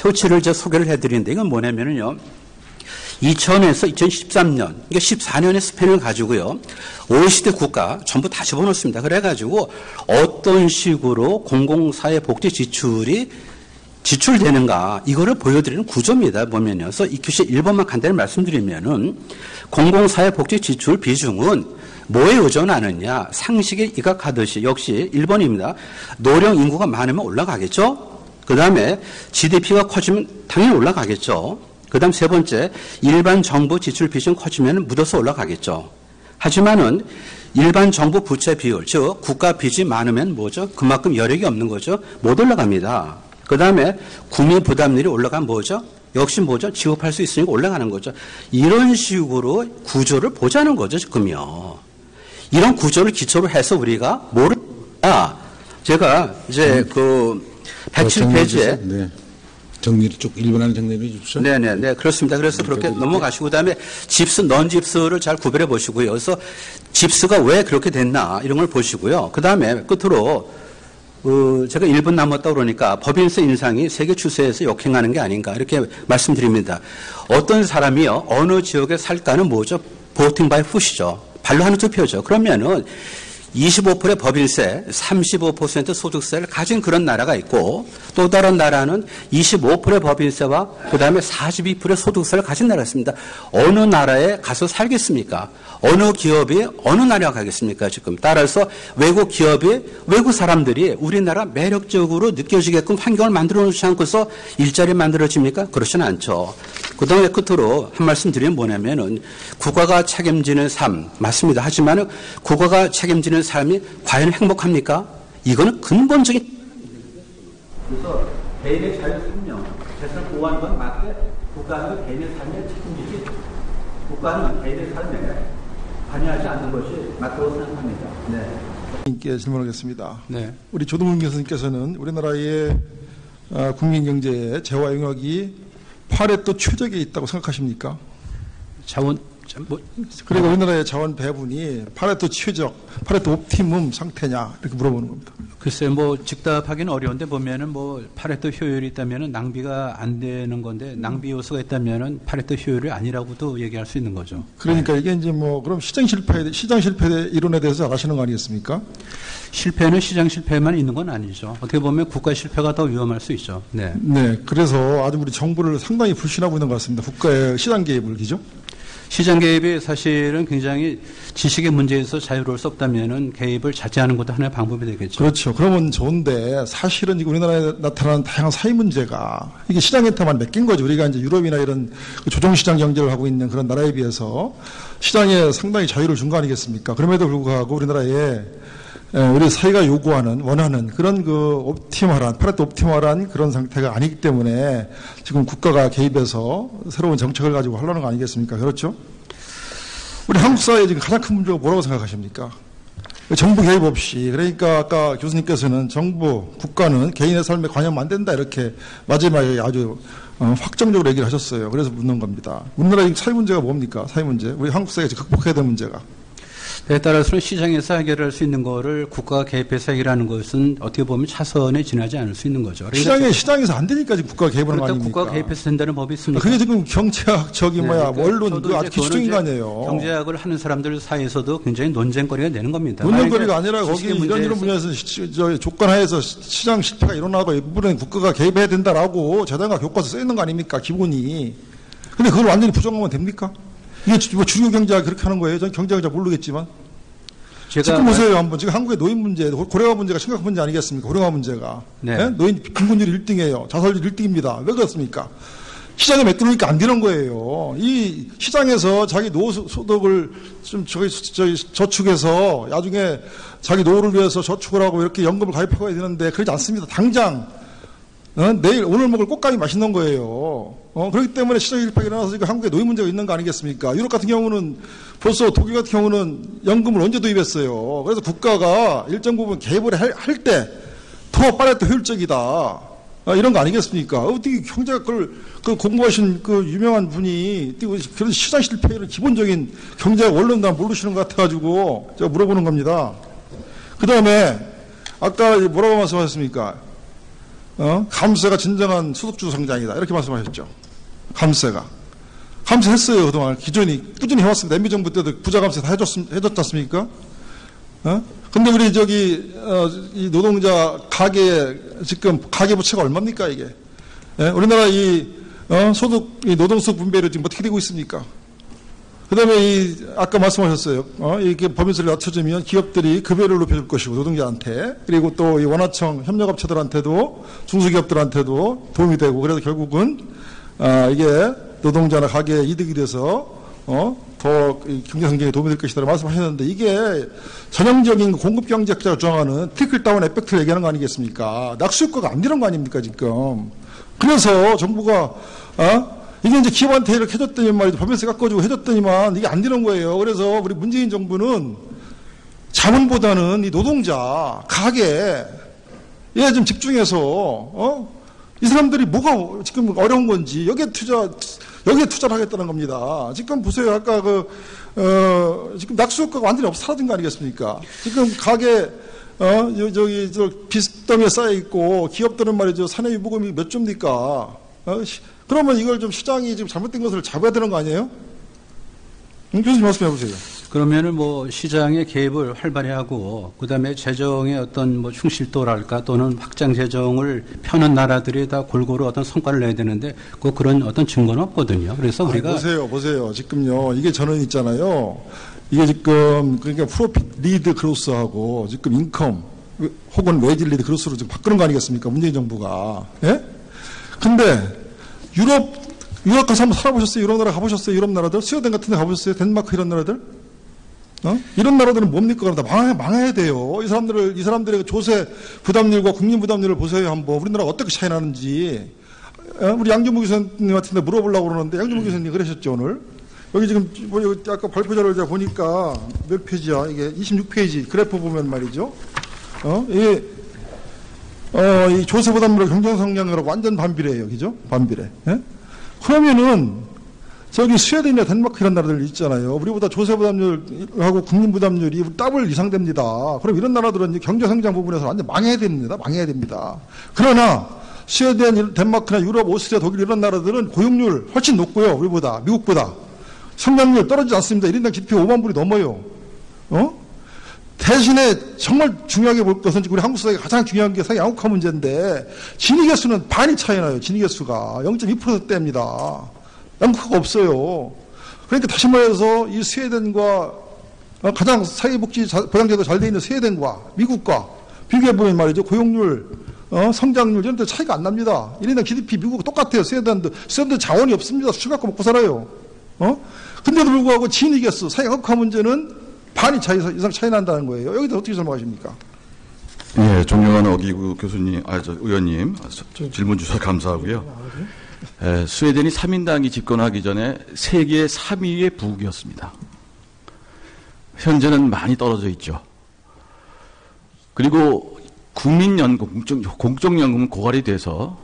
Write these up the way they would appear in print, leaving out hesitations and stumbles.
표치를 제가 소개를 해드리는데 이건 뭐냐면요. 2000에서 2013년, 그러니까 14년의 스팬을 가지고요. OECD 국가 전부 다 집어넣습니다. 그래가지고 어떤 식으로 공공사회복지 지출이 지출되는가 이거를 보여드리는 구조입니다. 보면요. 그래서 이 규칙 1번만 간단히 말씀드리면은 공공사회복지 지출 비중은 뭐에 의존하느냐 상식에 입각하듯이 역시 1번입니다. 노령 인구가 많으면 올라가겠죠. 그 다음에 GDP가 커지면 당연히 올라가겠죠. 그 다음 세 번째 일반 정부 지출 비중 커지면 묻어서 올라가겠죠. 하지만은 일반 정부 부채 비율 즉 국가 빚이 많으면 뭐죠? 그만큼 여력이 없는 거죠. 못 올라갑니다. 그 다음에 국민 부담률이 올라가면 뭐죠? 역시 뭐죠? 지급할 수 있으니까 올라가는 거죠. 이런 식으로 구조를 보자는 거죠, 지금요. 이런 구조를 기초로 해서 우리가 뭐를, 제가 이제 그 107페이지에. 네. 정리를 쭉 1번 안에 정리를 해 주십시오. 네네네. 그렇습니다. 그래서 그렇게 넘어가시고, 그 다음에 집스, 넌집스를 잘 구별해 보시고요. 그래서 집스가 왜 그렇게 됐나, 이런 걸 보시고요. 그 다음에 끝으로, 제가 1분 남았다 그러니까 법인세 인상이 세계 추세에서 역행하는 게 아닌가, 이렇게 말씀드립니다. 어떤 사람이요, 어느 지역에 살까는 뭐죠? voting by foot이죠. 발로 하는 투표죠. 그러면은 25%의 법인세, 35% 소득세를 가진 그런 나라가 있고 또 다른 나라는 25%의 법인세와 그다음에 42%의 소득세를 가진 나라가 있습니다. 어느 나라에 가서 살겠습니까? 어느 기업이 어느 나라에 가겠습니까? 지금 따라서 외국 기업이 외국 사람들이 우리나라 매력적으로 느껴지게끔 환경을 만들어 놓지 않고서 일자리 만들어집니까? 그렇지는 않죠. 그다음에 끝으로 한 말씀 드리면 뭐냐면은 국가가 책임지는 삶 맞습니다. 하지만 국가가 책임지는 삶이 과연 행복합니까? 이거는 근본적인. 그래서 개인의 자유 생명, 재산을 보호하는 건 맞게 국가는 개인의 삶에 책임지지 국가는 개인의 삶에 관여하지 않는 것이 맞다고 생각합니다. 네. 님께 질문하겠습니다. 네. 우리 조동문 교수님께서는 우리나라의 국민 경제의 재화 영역이 파레토 최적에 있다고 생각하십니까? 그리고 우리나라의 자원 배분이 파레토 최적, 파레토 옵티멈 상태냐 이렇게 물어보는 겁니다. 글쎄요, 뭐 즉답하기는 어려운데 보면은 뭐 파레토 효율이 있다면은 낭비가 안 되는 건데 낭비 요소가 있다면은 파레토 효율이 아니라고도 얘기할 수 있는 거죠. 그러니까 이게 이제 뭐 그럼 시장 실패 이론에 대해서 잘 아시는 거 아니겠습니까? 실패는 시장 실패만 있는 건 아니죠. 어떻게 보면 국가 실패가 더 위험할 수 있죠. 네. 네. 그래서 아주 우리 정부를 상당히 불신하고 있는 것 같습니다. 국가의 시장 개입을 기죠. 시장 개입이 사실은 굉장히 지식의 문제에서 자유로울 수 없다면은 개입을 자제하는 것도 하나의 방법이 되겠죠. 그렇죠. 그러면 좋은데 사실은 지금 우리나라에 나타나는 다양한 사회 문제가 이게 시장에만 맡긴 거죠. 우리가 이제 유럽이나 이런 조정시장 경제를 하고 있는 그런 나라에 비해서 시장에 상당히 자유를 준 거 아니겠습니까? 그럼에도 불구하고 우리나라에 우리 사회가 요구하는 원하는 그런 그 옵티멀한 파레토 옵티멀한 그런 상태가 아니기 때문에 지금 국가가 개입해서 새로운 정책을 가지고 하려는 거 아니겠습니까? 그렇죠? 우리 한국 사회의 지금 가장 큰 문제가 뭐라고 생각하십니까? 정부 개입 없이 그러니까 아까 교수님께서는 정부 국가는 개인의 삶에 관여하면 안 된다 이렇게 마지막에 아주 확정적으로 얘기를 하셨어요. 그래서 묻는 겁니다. 우리나라 사회 문제가 뭡니까? 사회 문제. 우리 한국 사회가 극복해야 될 문제가. 그에 따라서는 시장에서 해결할 수 있는 거를 국가가 개입해서 해결하는 것은 어떻게 보면 차선에 지나지 않을 수 있는 거죠. 시장에서 안 되니까 지금 국가가 개입하는 거 아닙니까? 국가가 개입해서 된다는 법이 있습니까? 그게 지금 경제학 원론 그 아주 기초적인 거 아니에요. 경제학을 하는 사람들 사이에서도 굉장히 논쟁거리가 되는 겁니다. 논쟁거리가 아니라 거기 이런 분야에서 조건하에서 시장 실패가 일어나고 이부분에 국가가 개입해야 된다라고 재단과 교과서 써 있는 거 아닙니까? 기본이. 근데 그걸 완전히 부정하면 됩니까? 이게 뭐 주류 경제가 그렇게 하는 거예요? 전 경제학을 잘 모르겠지만. 지금 보세요, 한번. 지금 한국의 노인 문제, 고령화 문제가 심각한 문제 아니겠습니까? 고령화 문제가. 네. 네? 노인 빈곤율이 1등이에요. 자살률 1등입니다. 왜 그렇습니까? 시장에 맡기니까 안 되는 거예요. 이 시장에서 자기 노후 소득을 좀 저축해서 나중에 자기 노후를 위해서 저축을 하고 이렇게 연금을 가입하고 해야 되는데 그러지 않습니다. 당장. 내일 오늘 먹을 꽃감이 맛있는 거예요. 그렇기 때문에 시장 실패가 일어나서 지금 한국에 노인 문제가 있는 거 아니겠습니까? 유럽 같은 경우는 벌써 독일 같은 경우는 연금을 언제 도입했어요. 그래서 국가가 일정 부분 개입을 할 때 더 빠르게 효율적이다. 이런 거 아니겠습니까? 어떻게 경제가 그 공부하신 그 유명한 분이 그런 시장 실패의 기본적인 경제 원론도 모르시는 것 같아가지고 제가 물어보는 겁니다. 그 다음에 아까 뭐라고 말씀하셨습니까? 감세가 진정한 소득주 성장이다. 이렇게 말씀하셨죠. 감세가. 감세했어요. 그동안 기존이 꾸준히 해왔습니다. MB 정부 때도 부자 감세 다 해줬지 않습니까? 근데 우리 이 노동자 지금 가계부채가 얼마입니까, 이게? 예? 우리나라 이 노동수급 분배율이 지금 어떻게 되고 있습니까? 그 다음에 아까 말씀하셨어요. 이렇게 법인세를 낮춰주면 기업들이 급여를 높여줄 것이고, 노동자한테. 그리고 또 이 원화청 협력업체들한테도, 중소기업들한테도 도움이 되고, 그래서 결국은, 이게 노동자나 가게에 이득이 돼서, 더 경제 성장에 도움이 될 것이다 말씀하셨는데, 이게 전형적인 공급 경제학자가 주장하는 트리클 다운 에펙트를 얘기하는 거 아니겠습니까? 낙수효과가 안 되는 거 아닙니까, 지금? 그래서 정부가, 이게 이제 기업한테 이렇게 해줬더니 말이죠. 법인세 깎아주고 해줬더니만 이게 안 되는 거예요. 그래서 우리 문재인 정부는 자본보다는 이 노동자, 가게에 좀 집중해서, 이 사람들이 뭐가 지금 어려운 건지 여기에 투자를 하겠다는 겁니다. 지금 보세요. 아까 지금 낙수효과가 완전히 사라진 거 아니겠습니까? 지금 가게, 빚더미에 쌓여있고, 기업들은 말이죠. 사내유보금이 몇 조입니까? 그러면 이걸 좀 시장이 지금 잘못된 것을 잡아야 되는 거 아니에요? 교수님 말씀해 보세요. 그러면은 뭐 시장의 개입을 활발히 하고 그다음에 재정의 어떤 뭐 충실도랄까 또는 확장 재정을 펴는 나라들이 다 골고루 어떤 성과를 내야 되는데 그런 어떤 증거는 없거든요. 그래서 우리가 보세요. 지금요. 이게 저는 있잖아요. 이게 지금 그러니까 프로핏 리드 그로스하고 지금 인컴 혹은 웨이지 리드 그로스로 지금 바꾸는 거 아니겠습니까? 문재인 정부가. 예? 근데 유럽 가서 한번 살아보셨어요? 유럽 나라 가보셨어요? 유럽 나라들? 스웨덴 같은 데 가보셨어요? 덴마크 이런 나라들? 이런 나라들은 뭡니까? 다 망해야 돼요. 이 사람들의 조세 부담률과 국민 부담률을 보세요, 한번. 우리나라가 어떻게 차이 나는지. 우리 양준모 교수님 같은 데 물어보려고 그러는데, 양준모 교수님 그러셨죠, 오늘? 여기 지금, 아까 발표자를 제가 보니까 몇 페이지야? 이게 26페이지 그래프 보면 말이죠. 이 조세 부담률과 경쟁 성장률하고 완전 반비례예요. 그죠? 반비례. 예? 그러면은, 저기 스웨덴이나 덴마크 이런 나라들 있잖아요. 우리보다 조세 부담률하고 국민 부담률이 더블 이상 됩니다. 그럼 이런 나라들은 경제 성장 부분에서 완전 망해야 됩니다. 그러나 스웨덴, 덴마크나 유럽, 오스트리아, 독일 이런 나라들은 고용률 훨씬 높고요. 우리보다, 미국보다. 성장률 떨어지지 않습니다. 1인당 GDP 5만 불이 넘어요. 대신에 정말 중요하게 볼 것은 우리 한국 사회가 가장 중요한 게 사회 양극화 문제인데 진위 개수는 반이 차이 나요. 진위 개수가 0.2%대입니다. 양극화가 없어요. 그러니까 다시 말해서 이 스웨덴과 가장 사회복지 보장제도 잘 돼 있는 스웨덴과 미국과 비교해보면 말이죠. 고용률, 성장률 이런 데 차이가 안 납니다. 1인당 GDP 미국과 똑같아요. 스웨덴도 자원이 없습니다. 수출 갖고 먹고 살아요. 근데도 불구하고 진위 개수, 사회 양극화 문제는 반이 이상 차이 난다는 거예요. 여기서 어떻게 설명하십니까? 예, 존경하는 어기구 교수님, 의원님, 질문 주셔서 감사하고요. 스웨덴이 3인당이 집권하기 전에 세계 3위의 부국이었습니다. 현재는 많이 떨어져 있죠. 그리고 국민연금, 공적연금은 고갈이 돼서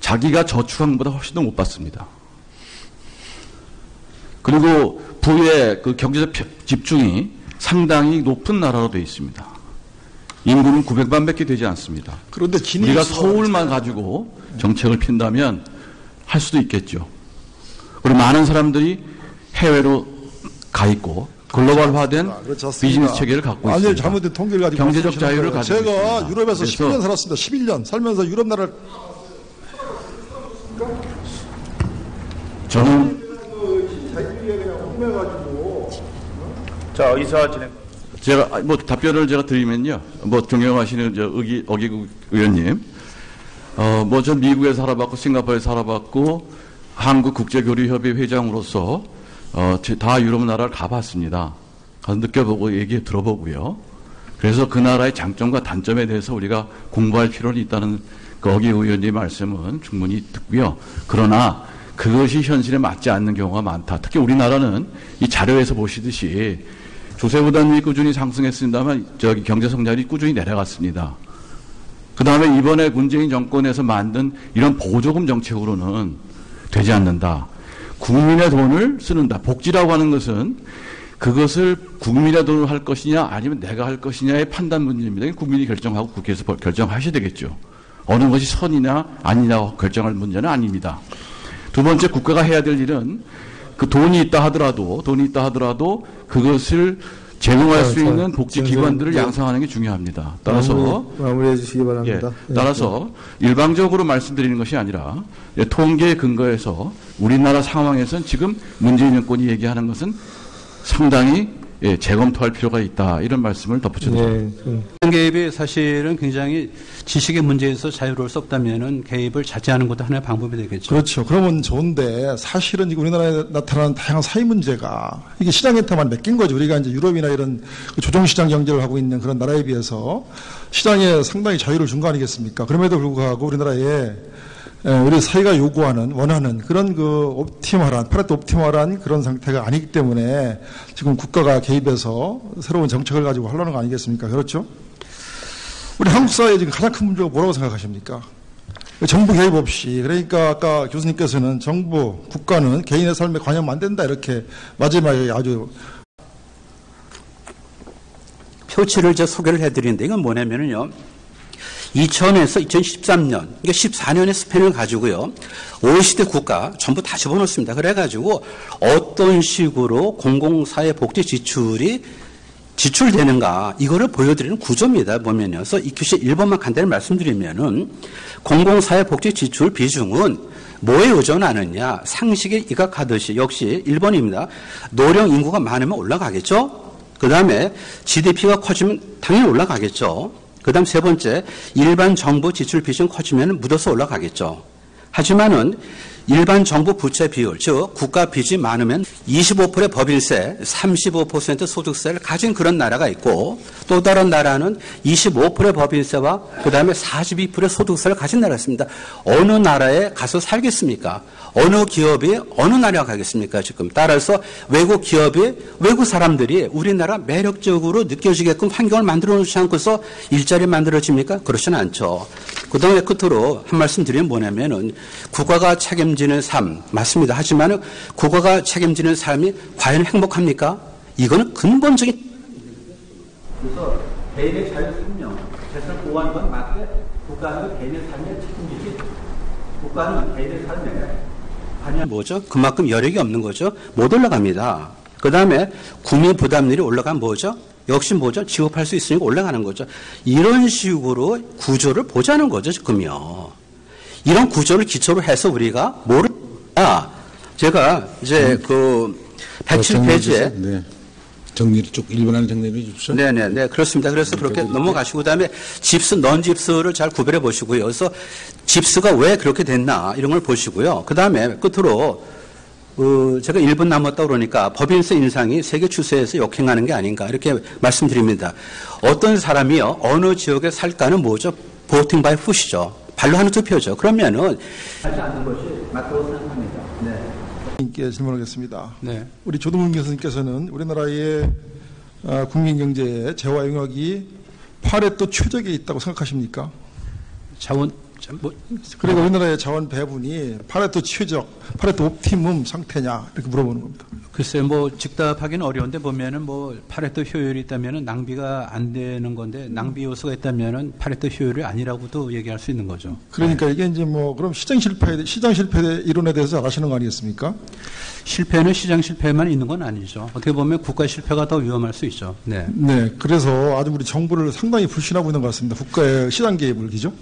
자기가 저축한 것보다 훨씬 더 못 받습니다. 그리고 부의 그 경제적 집중이 상당히 높은 나라로 되어 있습니다. 인구는 900만밖에 되지 않습니다. 그런데 우리가 서울만 가지고 정책을 핀다면 할 수도 있겠죠. 그리고 많은 사람들이 해외로 가 있고 글로벌화된 비즈니스 체계를 갖고 있습니다. 아니, 잘못된 통계를 가지고 경제적 자유를 가지고 있습니다. 제가 유럽에서 11년 살았습니다. 11년 살면서 유럽 나라를 저는 자, 의사 진행. 제가 답변을 드리면요. 존경하시는 어기구 의원님. 전 미국에 살아봤고 싱가포르에 살아봤고 한국국제교류협의 회장으로서 다 유럽 나라를 가봤습니다. 가서 느껴보고 얘기 들어보고요. 그래서 그 나라의 장점과 단점에 대해서 우리가 공부할 필요는 있다는 그 어기구 의원님 말씀은 충분히 듣고요. 그러나 그것이 현실에 맞지 않는 경우가 많다. 특히 우리나라는 이 자료에서 보시듯이 조세 부담률이 꾸준히 상승했습니다만 경제 성장이 꾸준히 내려갔습니다. 그 다음에 이번에 문재인 정권에서 만든 이런 보조금 정책으로는 되지 않는다. 국민의 돈을 쓰는다. 복지라고 하는 것은 그것을 국민의 돈으로 할 것이냐 아니면 내가 할 것이냐의 판단 문제입니다. 국민이 결정하고 국회에서 결정하셔야 되겠죠. 어느 것이 선이냐 아니냐 결정할 문제는 아닙니다. 두 번째, 국가가 해야 될 일은 그 돈이 있다 하더라도 그것을 제공할 수 있는 복지기관들을 양성하는 게 중요합니다. 따라서 마무리해 주시기 바랍니다. 따라서 일방적으로 말씀드리는 것이 아니라 통계에 근거해서 우리나라 상황에서는 지금 문재인 정권이 얘기하는 것은 상당히 재검토할 필요가 있다. 이런 말씀을 덧붙여드립니다. 개입이 사실은 굉장히 지식의 문제에서 자유로울 수 없다면은 개입을 자제하는 것도 하나의 방법이 되겠죠. 그렇죠. 그러면 좋은데 사실은 지금 우리나라에 나타나는 다양한 사회 문제가 이게 시장에다만 맡긴 거죠. 우리가 이제 유럽이나 이런 조정시장 경제를 하고 있는 그런 나라에 비해서 시장에 상당히 자유를 준 거 아니겠습니까? 그럼에도 불구하고 우리나라에 우리 사회가 요구하는, 원하는 그런 파레토 옵티멀한 그런 상태가 아니기 때문에 지금 국가가 개입해서 새로운 정책을 가지고 하려는 거 아니겠습니까? 그렇죠? 우리 한국 사회의 지금 가장 큰 문제가 뭐라고 생각하십니까? 정부 개입 없이, 그러니까 아까 교수님께서는 정부, 국가는 개인의 삶에 관여하면 안 된다, 이렇게 마지막에 아주 표치를 소개를 해드리는데 이건 뭐냐면요. 2000에서 2013년, 그러니까 14년의 스팬을 가지고요. OECD 국가 전부 다 집어넣습니다. 그래가지고 어떤 식으로 공공사회복지 지출되는가 이거를 보여드리는 구조입니다. 보면요. 그래서 이 규칙 1번만 간단히 말씀드리면은 공공사회복지 지출 비중은 뭐에 의존하느냐. 상식에 입각하듯이 역시 1번입니다. 노령 인구가 많으면 올라가겠죠. 그 다음에 GDP가 커지면 당연히 올라가겠죠. 그 다음 세 번째, 일반 정부 지출 비중 커지면 묻어서 올라가겠죠. 하지만은 일반 정부 부채 비율, 즉 국가 빚이 많으면 25%의 법인세, 35% 소득세를 가진 그런 나라가 있고 또 다른 나라는 25%의 법인세와 그 다음에 42%의 소득세를 가진 나라가 있습니다. 어느 나라에 가서 살겠습니까? 어느 기업이 어느 나라에 가겠습니까? 지금 따라서 외국 기업이 외국 사람들이 우리나라 매력적으로 느껴지게끔 환경을 만들어 놓지 않고서 일자리 만들어집니까? 그렇지는 않죠. 그 다음에 끝으로 한 말씀 드리면 뭐냐면은 국가가 책임지는 삶 맞습니다. 하지만 국가가 책임지는 삶이 과연 행복합니까? 이거는 근본적인 그래서 개인의 자유생명 재산 보호하는 건 맞되 국가는 개인의 삶에 책임지지 국가는 개인의 삶에 뭐죠? 그만큼 여력이 없는 거죠. 못 올라갑니다. 그 다음에 국민 부담률이 올라가면 뭐죠? 역시 뭐죠? 지급할 수 있으니까 올라가는 거죠. 이런 식으로 구조를 보자는 거죠, 지금요. 이런 구조를 기초로 해서 우리가 제가 이제 107페이지에 정리를 쭉 1번 안에 정리를 해 주십시오. 네네네. 그렇습니다. 그래서 그렇게 넘어가시고 그다음에 집스, 넌집스를 잘 구별해 보시고요. 그래서 집스가 왜 그렇게 됐나 이런 걸 보시고요. 그다음에 끝으로 제가 1분 남았다 그러니까 법인세 인상이 세계 추세에서 역행하는 게 아닌가 이렇게 말씀드립니다. 어떤 사람이요 어느 지역에 살까는 뭐죠? 보팅 바이 푸시죠. 발로 하는 투표죠. 그러면은 하지 않는 것이 맞다고 생각합니다. 네. 님께 질문하겠습니다. 네. 우리 조동훈 교수님께서는 우리나라의 국민 경제의 재화 영역이 파레토 최적에 있다고 생각하십니까? 그리고 우리나라의 자원 배분이 파레토 최적, 파레토 옵티멈 상태냐 이렇게 물어보는 겁니다. 글쎄요, 즉답하기는 어려운데 보면은 파레토 효율이 있다면은 낭비가 안 되는 건데 낭비 요소가 있다면은 파레토 효율이 아니라고도 얘기할 수 있는 거죠. 그러니까 이게 이제 그럼 시장 실패 이론에 대해서 잘 아시는 거 아니겠습니까? 실패는 시장 실패만 있는 건 아니죠. 어떻게 보면 국가 실패가 더 위험할 수 있죠. 네. 네. 그래서 아주 우리 정부를 상당히 불신하고 있는 것 같습니다. 국가의 시장 개입을, 그죠?